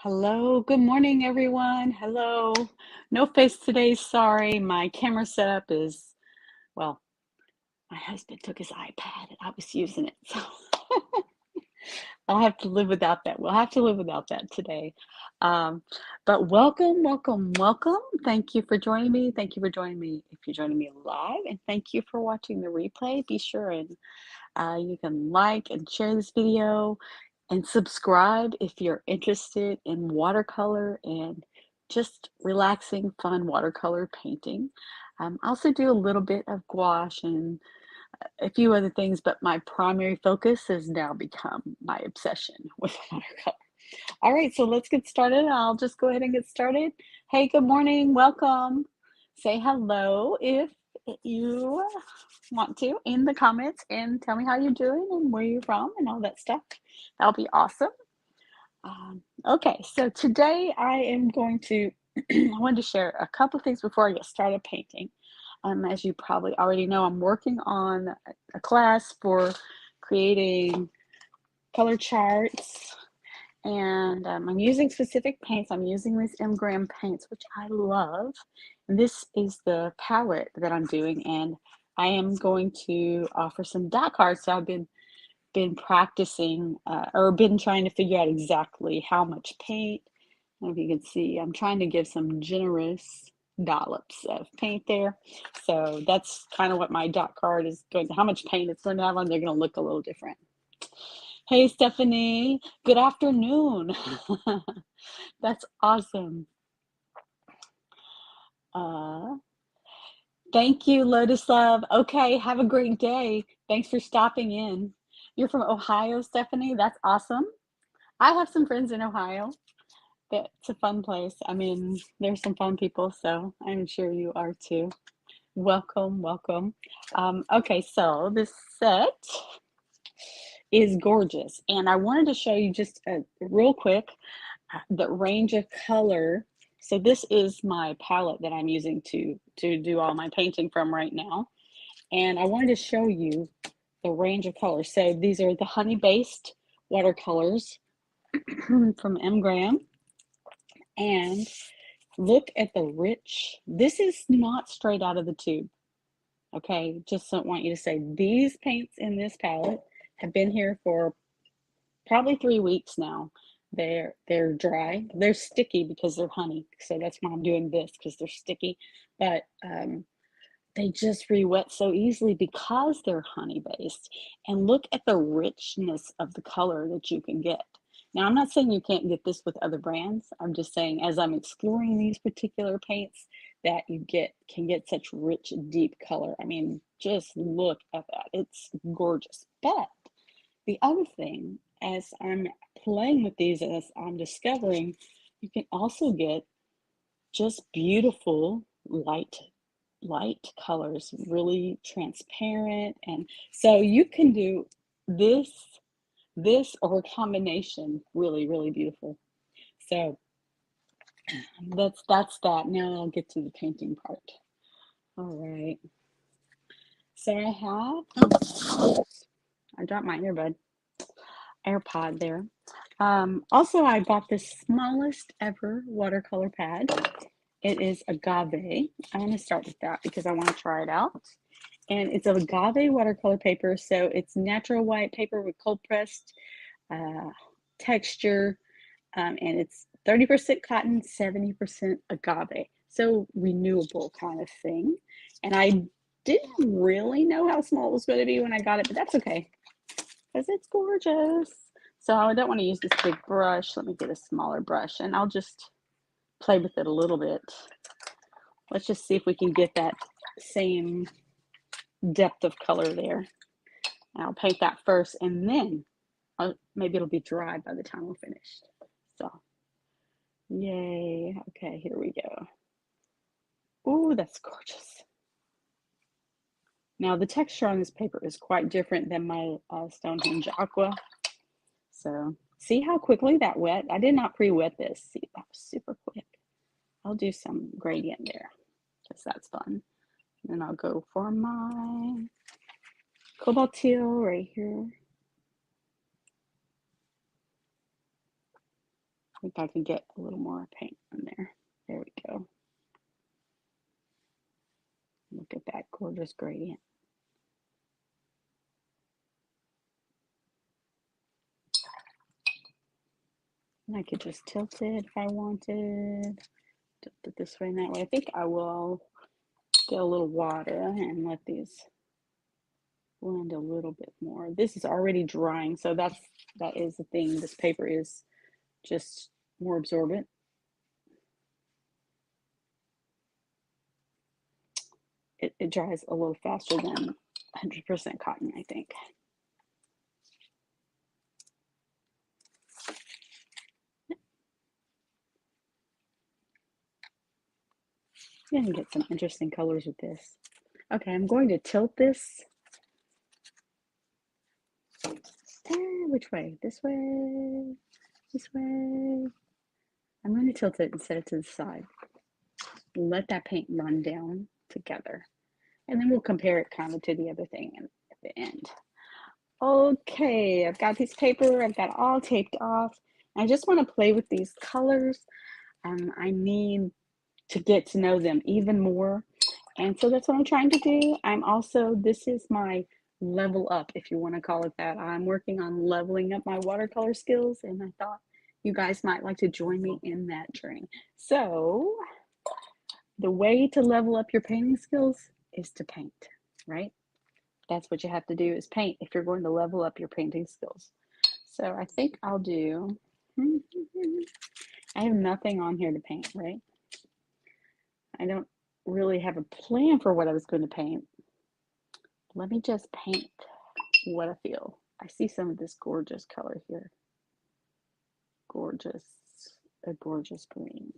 Hello, good morning, everyone. Hello. No face today, sorry. My camera setup is, well, my husband took his iPad and I was using it, so I'll have to live without that. We'll have to live without that today. Um, but welcome, welcome, welcome. Thank you for joining me. Thank you for joining me if you're joining me live, and thank you for watching the replay. Be sure and you can like and share this video and subscribe if you're interested in watercolor and just relaxing, fun watercolor painting. I also do a little bit of gouache and a few other things, but my primary focus has now become my obsession with watercolor. All right, so let's get started. I'll just go ahead and get started. Hey, good morning, welcome. Say hello if you want to in the comments and tell me how you're doing and where you're from and all that stuff. That'll be awesome. Okay, so today I am going to, I wanted to share a couple of things before I get started painting. As you probably already know, I'm working on a class for creating color charts, and I'm using specific paints. I'm using these Graham paints, which I love. And this is the palette that I'm doing, and I am going to offer some dot cards. So I've been practicing or been trying to figure out exactly how much paint. I don't know if you can see, I'm trying to give some generous dollops of paint there. So that's kind of what my dot card is going to, how much paint it's going to have on. They're going to look a little different. Hey, Stephanie, good afternoon. That's awesome. Thank you, Lotus Love. Okay, have a great day. Thanks for stopping in. You're from Ohio, Stephanie? That's awesome. I have some friends in Ohio. It's a fun place. I mean, there's some fun people, so I'm sure you are too. Welcome, welcome. Okay, so this set is gorgeous, and I wanted to show you just real quick the range of color. So this is my palette that I'm using to do all my painting from right now, and I wanted to show you the range of colors. So these are the honey-based watercolors from Graham, and look at the rich. This is not straight out of the tube. Okay, just don't want you to say these paints in this palette have been here for probably 3 weeks now. They're dry. They're sticky because they're honey. So that's why I'm doing this, because they're sticky. But they just re-wet so easily because they're honey based. And look at the richness of the color that you can get. Now, I'm not saying you can't get this with other brands. I'm just saying, as I'm exploring these particular paints, that you can get such rich, deep color. I mean, just look at that. It's gorgeous. But the other thing, as I'm playing with these, as I'm discovering, you can also get just beautiful light colors, really transparent. And so you can do this or a combination, really, really beautiful. So that's that. Now I'll get to the painting part. All right. So I have, I dropped my AirPod there. Also, I bought the smallest ever watercolor pad. It is agave. I'm going to start with that because I want to try it out. And it's agave watercolor paper, so it's natural white paper with cold pressed texture, and it's 30% cotton, 70% agave. So renewable kind of thing. And I didn't really know how small it was going to be when I got it, but that's okay because it's gorgeous. So I don't want to use this big brush. Let me get a smaller brush and I'll just play with it a little bit. Let's just see if we can get that same depth of color there. And I'll paint that first, and then maybe it'll be dry by the time we're finished. So, yay. Okay, here we go. Ooh, that's gorgeous. Now, the texture on this paper is quite different than my Stonehenge Aqua. So, see how quickly that wet? I did not pre-wet this. See, that was super quick. I'll do some gradient there because that's fun. And then I'll go for my cobalt teal right here. think I can get a little more paint in there. There we go. Look at that gorgeous gradient. And I could just tilt it if I wanted. Tilt it this way and that way. I think I will get a little water and let these blend a little bit more. This is already drying, so that is the thing. This paper is just more absorbent. It dries a little faster than 100% cotton, I think. You can get some interesting colors with this. Okay, I'm going to tilt this. Which way? This way? This way? I'm going to tilt it and set it to the side. Let that paint run down together. And then we'll compare it kind of to the other thing at the end. Okay, I've got a piece of paper. I've got it all taped off. I just want to play with these colors. I need to get to know them even more. And so that's what I'm trying to do. This is my level up, if you want to call it that. I'm working on leveling up my watercolor skills, and I thought you guys might like to join me in that journey. So the way to level up your painting skills is to paint, right? That's what you have to do, is paint if you're going to level up your painting skills. So I think I'll do, I have nothing on here to paint, right? I don't really have a plan for what I was going to paint. Let me just paint what I feel. I see some of this gorgeous color here. Gorgeous, a gorgeous green.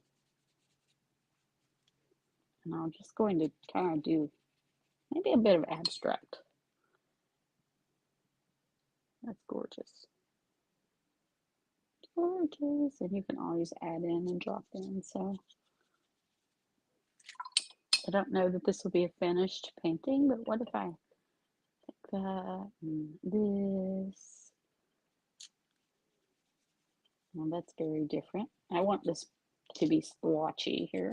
And I'm just going to kind of do maybe a bit of abstract. That's gorgeous. Gorgeous. And you can always add in and drop in. So I don't know that this will be a finished painting, but what if I take that and this? Well, that's very different. I want this to be splotchy here.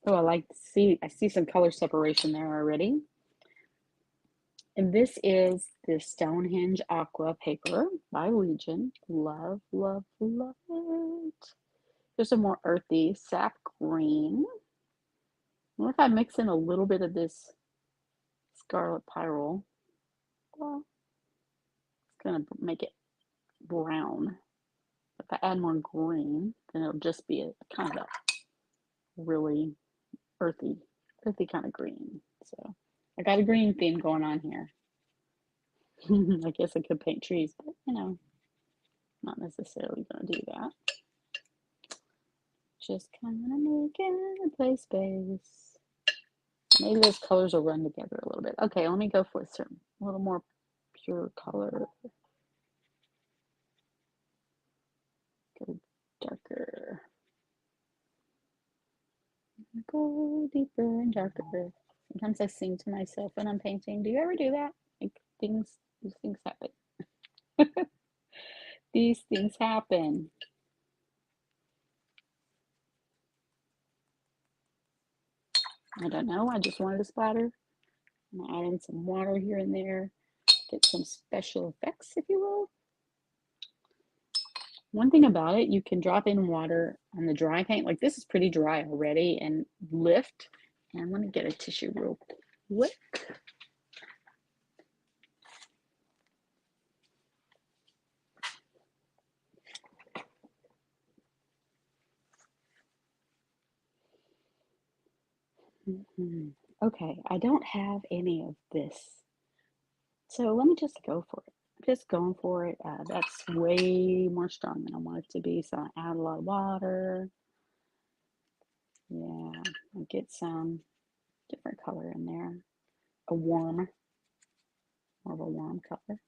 Oh, I see some color separation there already. And this is the Stonehenge Aqua paper by Legion. Love, love, love it. There's a more earthy sap green. What if I mix in a little bit of this Scarlet Pyrrole? Well, it's gonna make it brown. If I add more green, then it'll just be a kind of a really earthy kind of green. So I got a green theme going on here. I guess I could paint trees, but you know, not necessarily gonna do that. Just kind of making a play space. Maybe those colors will run together a little bit. Okay, let me go for a little more pure color. Go darker. Go deeper and darker. Sometimes I sing to myself when I'm painting. Do you ever do that? Like these things happen. These things happen. I don't know. I just wanted to splatter. I'm gonna add in some water here and there. Get some special effects, if you will. One thing about it, you can drop in water on the dry paint. Like this is pretty dry already, and lift. And let me get a tissue real quick. Okay, I don't have any of this. So let me just go for it. I'm just going for it. That's way more strong than I want it to be. So I add a lot of water. Yeah, I get some different color in there. More of a warm color.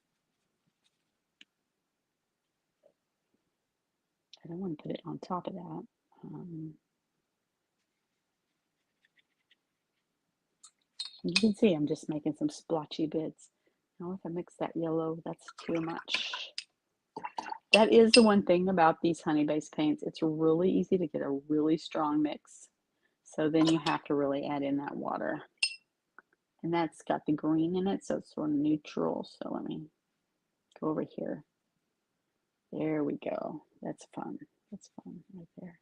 I don't want to put it on top of that. You can see I'm just making some splotchy bits. Now if I mix that yellow, that's too much. That is the one thing about these honey-based paints. It's really easy to get a really strong mix. So then you have to really add in that water. And that's got the green in it, so it's sort of neutral. So let me go over here. There we go. That's fun. That's fun right there.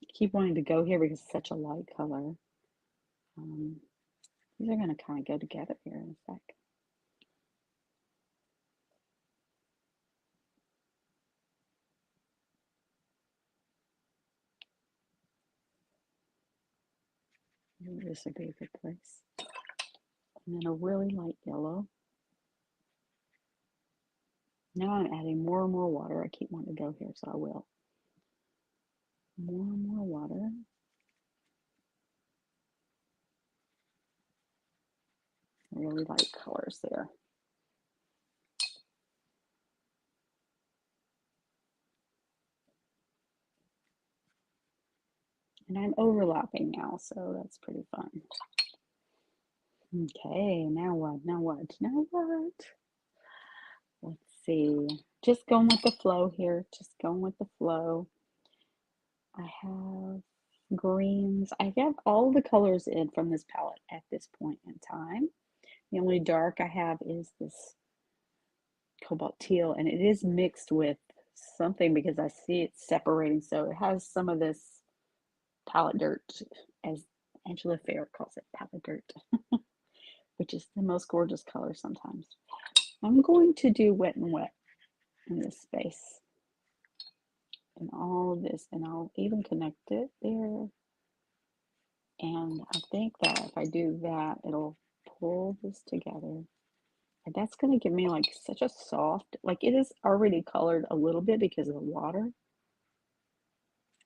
I keep wanting to go here because it's such a light color. These are going to kind of go together here in a sec. Maybe this would be a good place. And then a really light yellow. Now I'm adding more and more water. I keep wanting to go here, so I will. More and more water. Really light colors there. And I'm overlapping now, so that's pretty fun. Okay, now what? Now what? Now what? Let's see. Just going with the flow here. Just going with the flow. I have greens. I have all the colors in from this palette at this point in time. The only dark I have is this cobalt teal, and it is mixed with something because I see it separating. So it has some of this palette dirt, as Angela Fair calls it, palette dirt, which is the most gorgeous color sometimes. I'm going to do wet and wet in this space and all of this, and I'll even connect it there. And I think that if I do that, it'll pull this together. And that's going to give me like such a soft, like it is already colored a little bit because of the water.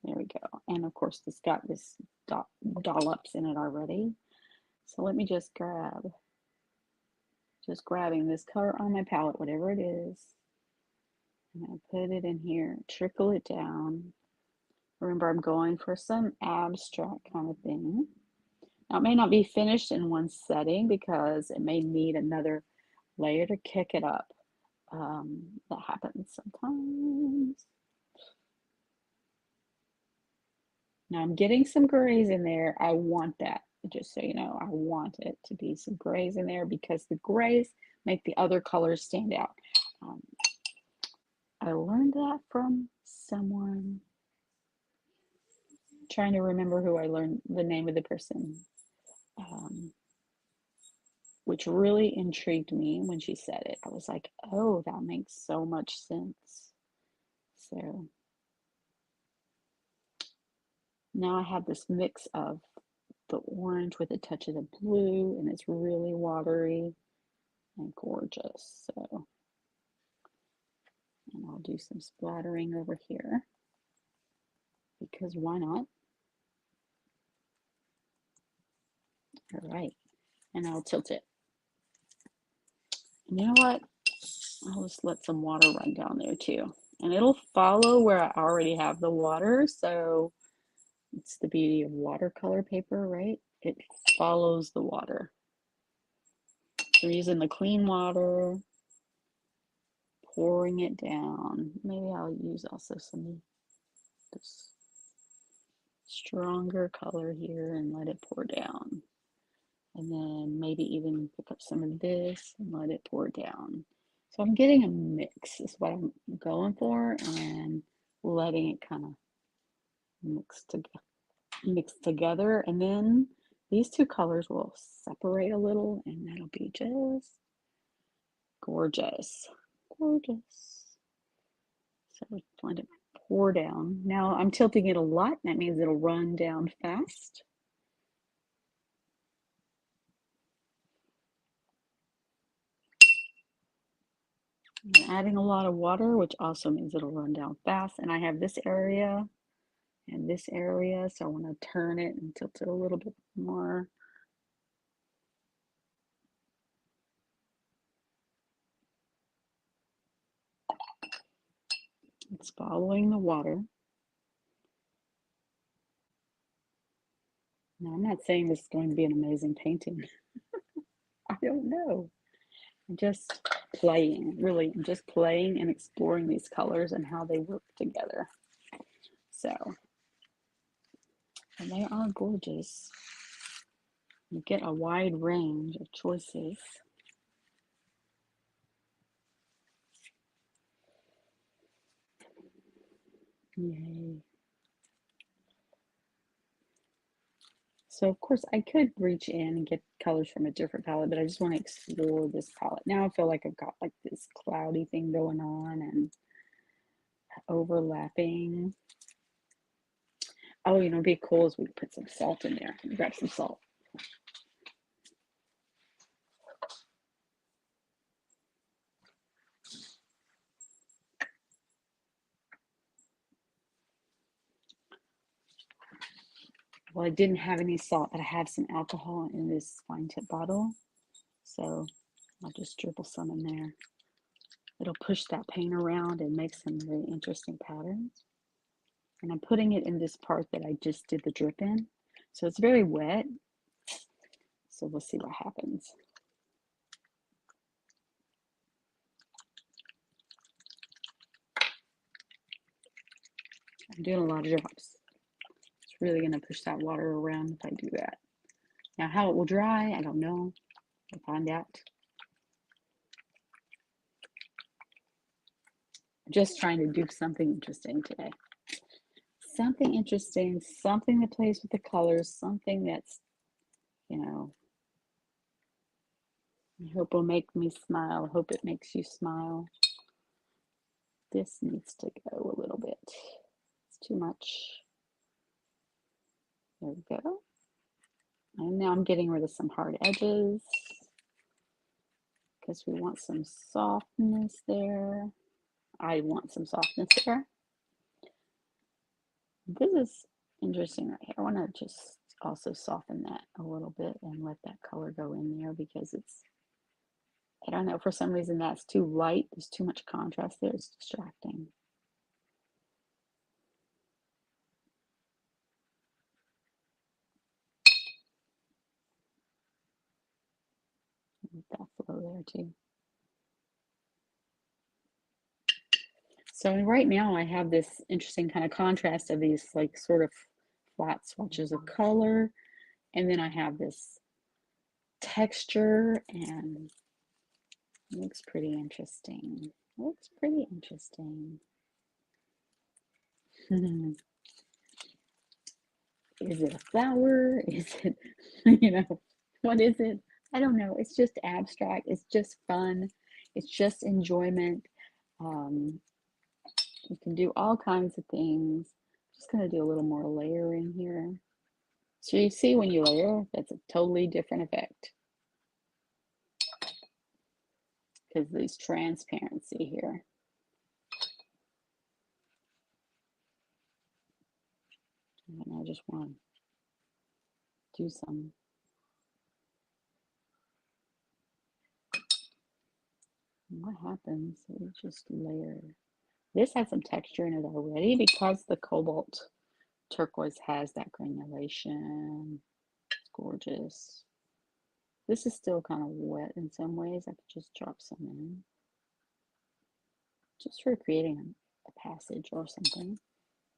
There we go. And of course, it's got this dollops in it already. So let me just grabbing this color on my palette, whatever it is. And I put it in here, trickle it down. Remember, I'm going for some abstract kind of thing. Now, it may not be finished in one setting because it may need another layer to kick it up. That happens sometimes. Now I'm getting some grays in there. I want that, just so you know, I want it to be some grays in there because the grays make the other colors stand out. I learned that from someone. Trying to remember who I learned the name of the person, which really intrigued me when she said it. I was like, oh, that makes so much sense. So now I have this mix of the orange with a touch of the blue, and it's really watery and gorgeous. So, and I'll do some splattering over here because why not? All right, and I'll tilt it. And you know what? I'll just let some water run down there too. And it'll follow where I already have the water. So it's the beauty of watercolor paper, right? It follows the water. So I'm using the clean water, pouring it down. Maybe I'll use also some this stronger color here and let it pour down. And then maybe even pick up some of this and let it pour down. So I'm getting a mix is what I'm going for, and letting it kind of mix together. And then these two colors will separate a little, and that'll be just gorgeous. Gorgeous. So let it pour down. Now I'm tilting it a lot. That means it'll run down fast. I'm adding a lot of water, which also means it'll run down fast. And I have this area and this area, so I want to turn it and tilt it a little bit more. It's following the water. Now, I'm not saying this is going to be an amazing painting. I don't know. I'm just playing, really. I'm just playing and exploring these colors and how they work together. So, and they are gorgeous. You get a wide range of choices. Yay. So of course I could reach in and get colors from a different palette, but I just want to explore this palette. Now I feel like I've got like this cloudy thing going on and overlapping. Oh, you know, it'd be cool is we put some salt in there. Grab some salt. Well, I didn't have any salt, but I have some alcohol in this fine tip bottle. So I'll just dribble some in there. It'll push that paint around and make some really interesting patterns. And I'm putting it in this part that I just did the drip in. So it's very wet. So we'll see what happens. I'm doing a lot of drops. It's really going to push that water around if I do that. Now, how it will dry, I don't know. We'll find out. I'm just trying to do something interesting today. Something interesting, something that plays with the colors, something that's, you know, I hope will make me smile. I hope it makes you smile. This needs to go a little bit. It's too much. There we go. And now I'm getting rid of some hard edges because we want some softness there. I want some softness there. This is interesting right here. I want to just also soften that a little bit and let that color go in there because it's, I don't know, for some reason that's too light. There's too much contrast there. It's distracting. Let that flow there too. So right now I have this interesting kind of contrast of these like sort of flat swatches of color. And then I have this texture and it looks pretty interesting. Looks pretty interesting. Is it a flower? Is it, you know, what is it? I don't know. It's just abstract. It's just fun. It's just enjoyment. You can do all kinds of things. Just going to do a little more layering here. So you see when you layer, that's a totally different effect. Because there's transparency here. And I just want to do some. What happens? We just layer. This has some texture in it already because the cobalt turquoise has that granulation. It's gorgeous. This is still kind of wet in some ways. I could just drop some in. Just for creating a passage or something.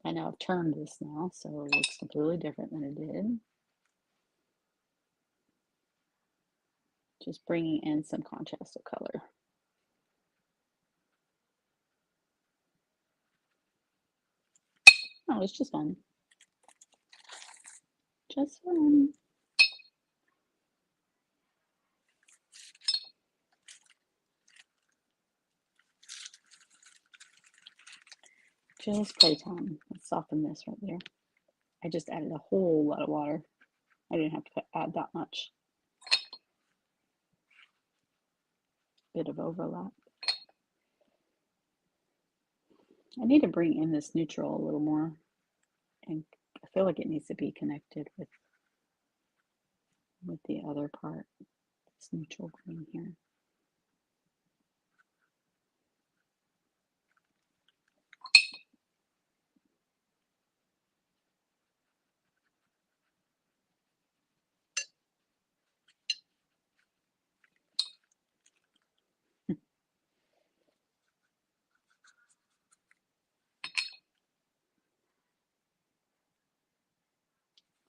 I know I've turned this now, so it looks completely different than it did. Just bringing in some contrast of color. Oh, it's just fun. Just fun. Just playtime. Let's soften this right there. I just added a whole lot of water. I didn't have to add that much. Bit of overlap. I need to bring in this neutral a little more. And I feel like it needs to be connected with the other part. This neutral green here.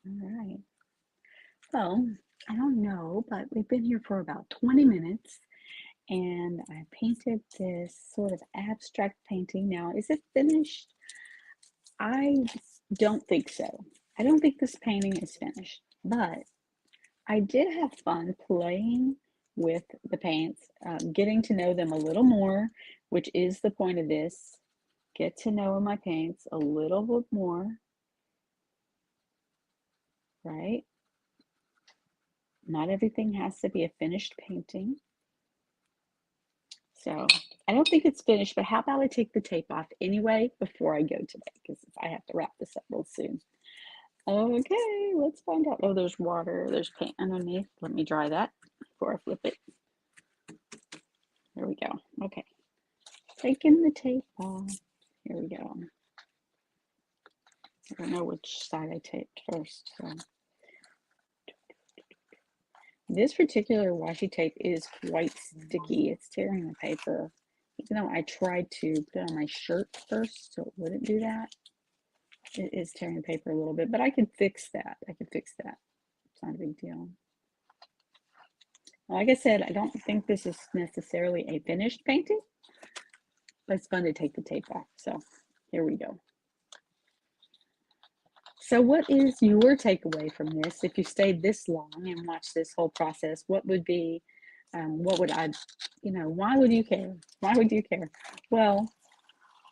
All right. Well, I don't know, but we've been here for about 20 minutes and I painted this sort of abstract painting. Now, is it finished? I don't think so. I don't think this painting is finished, but I did have fun playing with the paints, getting to know them a little more, which is the point of this. Get to know my paints a little bit more, right? Not everything has to be a finished painting. So I don't think it's finished, but how about I take the tape off anyway before I go today, because I have to wrap this up real soon. Okay, let's find out. Oh, there's water. There's paint underneath. Let me dry that before I flip it. There we go. Okay, taking the tape off. Here we go. I don't know which side I taped first. So this particular washi tape is quite sticky. It's tearing the paper. Even though I tried to put it on my shirt first so it wouldn't do that, it is tearing the paper a little bit, but I can fix that. I can fix that. It's not a big deal. Like I said, I don't think this is necessarily a finished painting, but it's fun to take the tape off. So here we go. So what is your takeaway from this? If you stayed this long and watched this whole process, what would be, what would I, why would you care? Why would you care? Well,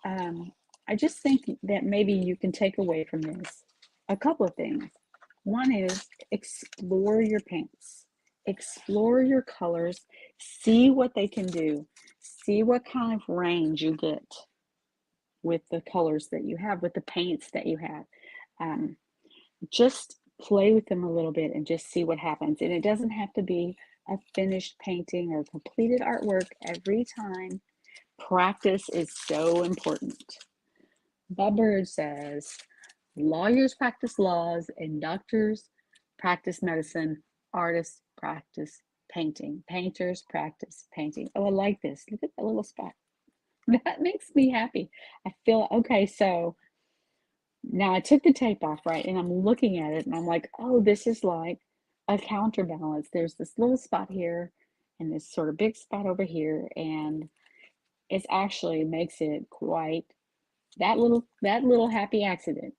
I just think that maybe you can take away from this a couple of things. One is explore your paints, explore your colors, see what they can do, see what kind of range you get with the colors that you have, with the paints that you have. Just play with them a little bit and just see what happens. And it doesn't have to be a finished painting or completed artwork every time. Practice is so important. Bob Bird says, lawyers practice laws and doctors practice medicine. Artists practice painting. Painters practice painting. Oh, I like this. Look at that little spot. That makes me happy. I feel, okay, so now I took the tape off, right? And I'm looking at it and I'm like, oh, this is like a counterbalance. There's this little spot here and this sort of big spot over here. And it actually makes it quite, that little happy accident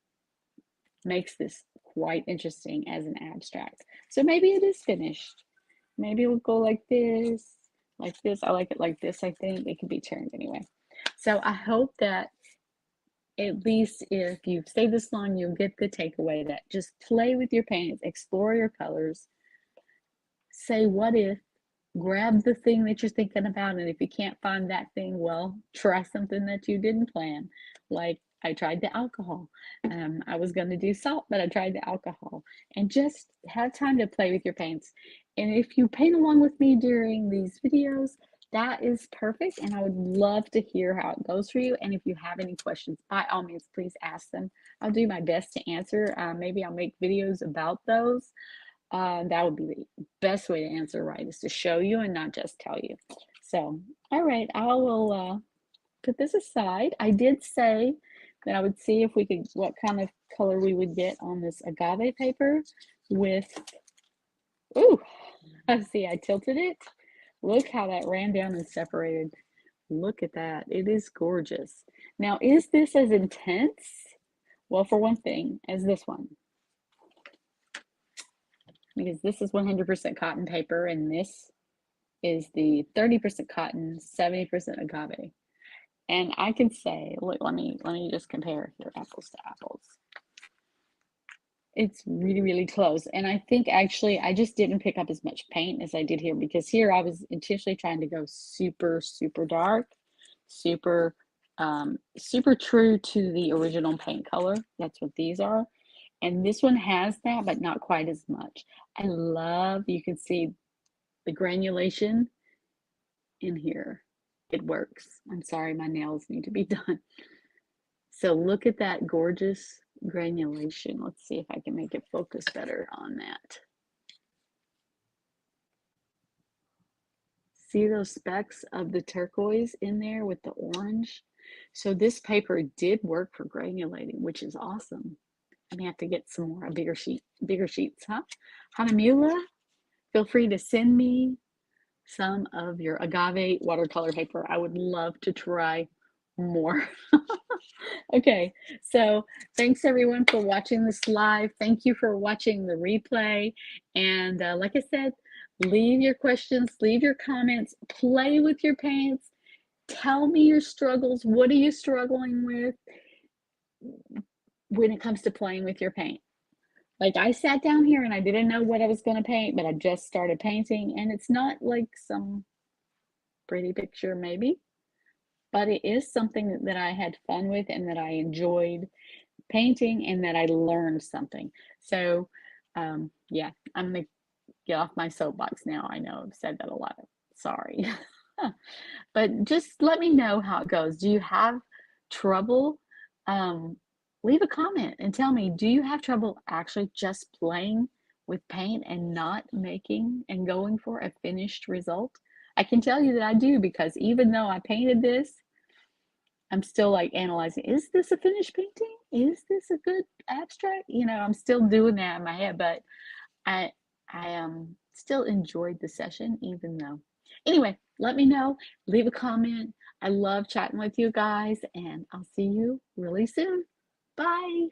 makes this quite interesting as an abstract. So maybe it is finished. Maybe it'll go like this, like this. I like it like this, I think. It can be turned anyway. So I hope that at least if you've stayed this long, you'll get the takeaway that just play with your paints, explore your colors, say what if, grab the thing that you're thinking about, and if you can't find that thing, well, try something that you didn't plan. Like I tried the alcohol. I was going to do salt, but I tried the alcohol. And just have time to play with your paints. And if you paint along with me during these videos, that is perfect. And I would love to hear how it goes for you. And if you have any questions, by all means, please ask them. I'll do my best to answer. Maybe I'll make videos about those. That would be the best way to answer right, is to show you and not just tell you. So, all right, I will put this aside. I did say that I would see if we could, what kind of color we would get on this agave paper with, ooh, let's see, I tilted it. Look how that ran down and separated. Look at that. It is gorgeous. Now, is this as intense? Well, for one thing, as this one, because this is 100% cotton paper and this is the 30% cotton, 70% agave. And I can say, look, let me just compare here, apples to apples. It's really, really close. And I think actually I just didn't pick up as much paint as I did here, because here I was intentionally trying to go super, super dark, super, super true to the original paint color. That's what these are. And this one has that, but not quite as much. I love, you can see the granulation in here. It works. I'm sorry, my nails need to be done. So look at that gorgeous granulation. Let's see if I can make it focus better on that. See those specks of the turquoise in there with the orange? So this paper did work for granulating, which is awesome. I may have to get some more, bigger sheets, huh? Hahnemuhle, feel free to send me some of your agave watercolor paper. I would love to try more. Okay, so thanks everyone for watching this live. Thank you for watching the replay. And like I said, leave your questions, leave your comments, play with your paints. Tell me your struggles. What are you struggling with when it comes to playing with your paint? Like I sat down here and I didn't know what I was going to paint, but I just started painting, and it's not like some pretty picture maybe, but it is something that I had fun with and that I enjoyed painting and that I learned something. So yeah, I'm gonna get off my soapbox now. I know I've said that a lot. Sorry. But just let me know how it goes. Do you have trouble? Leave a comment and tell me, do you have trouble actually just playing with paint and not making and going for a finished result? I can tell you that I do, because even though I painted this, I'm still like analyzing, is this a finished painting? Is this a good abstract? You know, I'm still doing that in my head, but I still enjoyed the session, even though. Anyway, let me know, leave a comment. I love chatting with you guys, and I'll see you really soon. Bye.